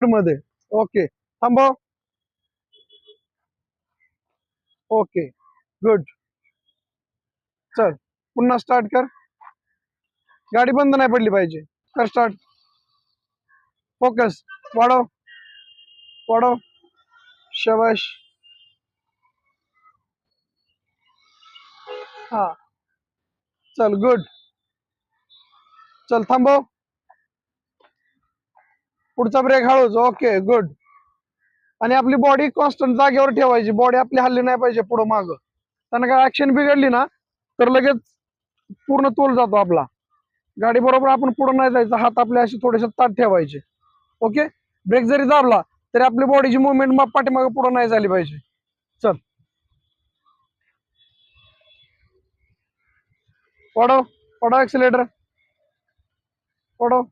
मध्ये. ओके, थांबव. Okay, good. चल, पुन्हा स्टार्ट कर. गाडी बंद नाही पडली पाहिजे. कर स्टार्ट. फोकस. वाढव वाढव. शबाश. हा, चल गुड. चल थांबव. पुढचा ब्रेक हळूच. Okay, good. आणि आपली बॉडी कॉन्स्टंट जागेवर ठेवायची. बॉडी आपली हल्ली नाही पाहिजे पुढं माग. त्यांना काय ऍक्शन बिघडली ना तर लगेच पूर्ण तोल जातो आपला. गाडी बरोबर आपण पुढे नाही जायचं. हात आपले असे थोडेसे ताट ठेवायचे. ओके, ब्रेक जरी दाबला तरी आपली बॉडीची मुवमेंट पाठीमागे पुढे नाही झाली पाहिजे. चल, वाढव वाढव. ऍक्सिलेटर वाढव.